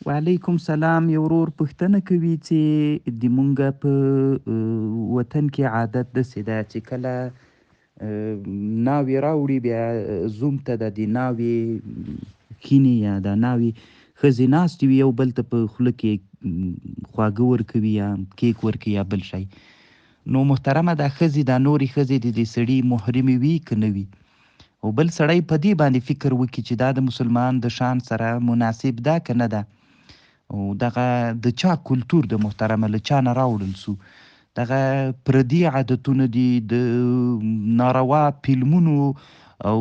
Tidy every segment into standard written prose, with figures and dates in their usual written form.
وعلیکم سلام. یو ورور پوښتنه کوي چې د مونږه په وطن کې عادت داسې ده چې کله ناوې راوړي بیا زوم ته د ناوې خینې یا د ناوې ښځې ناستې وي، یو بل ته په خوله کې خواږه ورکوي یا کیک ورکوي یا بل شی. نو محترمه دا ښځې دا نورې ښځې د دې سړي محرمې وي که نه وي؟ او بل سړی په دې باندې فکر وکړي چې دا د مسلمان د شان سره مناسب ده که نه ده، او دغه د چا کلتور د محترمه له چا نه راوړل سو، دغه پردي عادتونه دي، د ناروا فلمونو او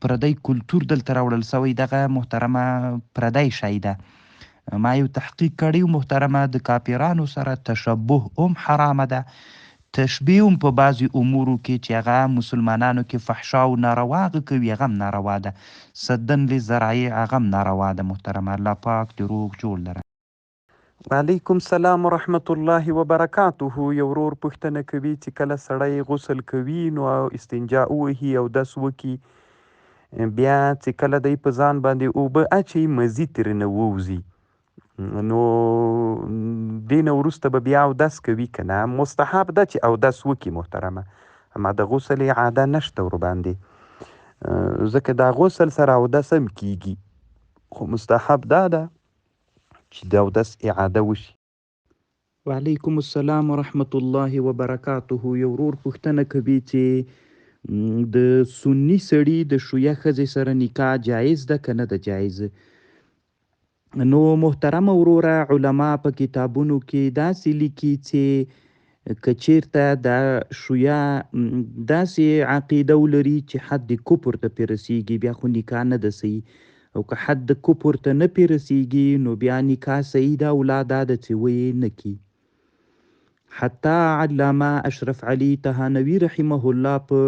پردی کلتور دلته راوړل سوی، دغه محترمه پردی شی ده. ما یو تحقیق کړی محترمه، د کافرانو سره تشبه هم حرامه ده، تشبیه هم په بعضې امورو کې چې هغه مسلمانانو کې فحشا او ناروا هغه کوي، هغه هم ناروا ده. سدن للذرایع هغه هم ناروا ده محترمه. الله پاک دې روغ جوړ لره. وعلیکم سلام ورحمت الله وبرکاته. یو ورور پوښتنه کوي چې کله سړی غسل کوي نو استنجا ووهي او دس وکي، بیا چې کله دی په ځان باندې اوبه اچوي مزي ترېنه ووځي، نو دې نه وروسته به بیا اودس کوي که نه؟ مستحب ده چې اودس وکي محترمه، اما د غسل عاده نشته ورباندې، ځکه دا غسل سره اودس هم کیږي، خو مستحب دا ده چې د اودس اعاده وشي. وعلیکم السلام ورحمت الله وبرکاته. یو ورور پوښتنه کوي چې د سني سړي د شویه ښځې سره نکاح جایز ده که نه ده جایز؟ نو محترمه وروره، علما په کتابونو کې داسې لیکي چې که چیرته د شویه داسې عقیده ولري چې حد کفر ته پرې رسیږي، بیا خو نکاح نه ده صحیح، او که حد کفر ته نه پرې رسیږي نو بیا نکاح صحیح ده، او لا دا ده چې ویې نه کي. حتی علامه اشرف علي تهانوي رحمه الله په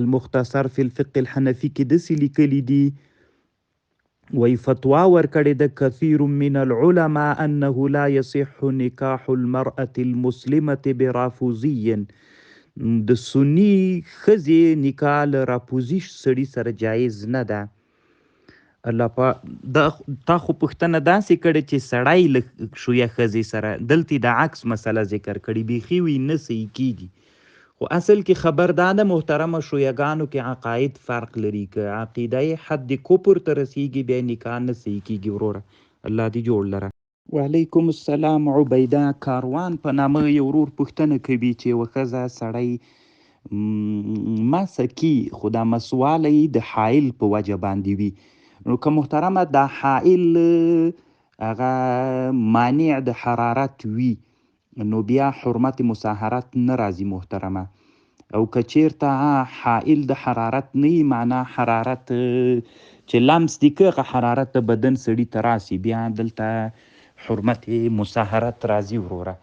المختصر فی الفقه الحنفي کې داسې لیکلي دي، وی فتوا ورکړې ده کثیر من العلماء انه لا يصح نکاح المرأة المسلمة برافوزي، د سنی ښځې نکاح له رافوزي سړي سره جایز نه ده. الله تا خو پوښتنه داسې کړې چې سړی له شویه ښځې سره، دلته د عکس مسله ذکر کړي، بیخي وي نه صحیح کیږي. خو اصل کې خبر دا ده محترمه، شویهګانو کې عقاید فرق لري، که عقیده یې حد کفر ته رسیږي بیا نکاح نه صحیح کیږي وروره. الله دې جوړ لره. وعلیکم السلام. عبیده کاروان په نامه یو ورور پوښتنه کوي چې یوه ښځه سړی مسه کی، خو دا مسوالی د حایل په وجه باندې وي، نو که محترمه دا حائل هغه مانع د حرارت وي نو بیا حرمت مصاهرت نه راځي محترمه، او که چیرته حائل د حرارت نه وي، معنا حرارت چې لمس دي که هغه حرارت د بدن سړي ته راسي، بیا دلته حرمت مصاهرت راځي وروره.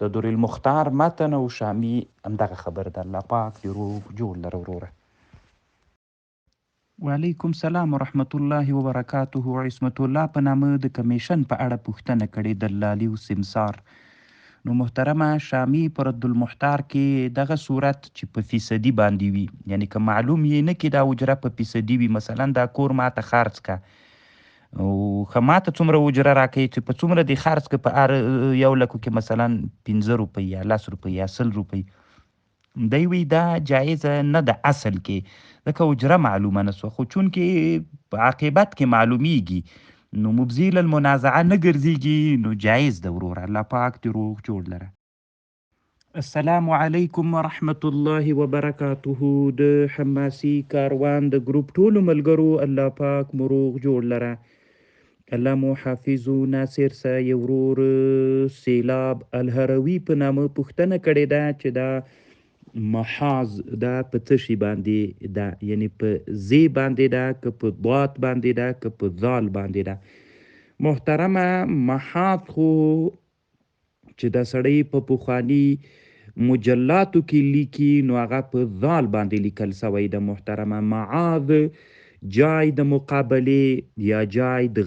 د در المختار متن او شامی همدغه خبر ده. الله پاک دې روغ جوړ لره وروره. وعلیکم سلام ورحمت الله وبرکاته. عصمت الله په نامه د کمیشن په اړه پوښتنه کړې، دلالي او سمسار. نو محترمه شامی پر رد المحتار کې دغه صورت چې په فیصدي باندې وي، یعنی که معلوم یې نه کې دا اجره په فیصدي وي، مثلا دا کور ماته خرڅ کا او ښه ماته څومره اجره راکوي چې په څومره دې خرڅ که په هر 1 لکو کې مثلا 15 روپۍ یا 10 روپۍ یا 100 روپۍ، دی وی دا جایزه نه ده اصل کې، ځکه اجره معلومه نه سوه، خو چون کې په عاقبت کې معلومیږي نو مبذي للمنازعه نه ګرځېږي، نو جایز ده وروره. الله پاک دې روغ جوړ لره. السلام علیکم ورحمت الله وبرکاته. د حماسي کاروان د ګروپ ټولو ملګرو الله پاک مو روغ جوړ لره. الله مو حافظ و ناصر سه. یو ورور سیلاب الهروي په نامه پوښتنه کړې ده چې دا محاذ دا په څه شي باندې ده، یعنی په زی باندې ده که په ضاد باندې ده که په ذال باندې ده؟ محترمه محاذ خو چې دا سړی په پخواني مجلاتو کې لیکي نو هغه په ذال باندې لیکل سوی ده محترمه. معاذ جای د مقابله یا جای د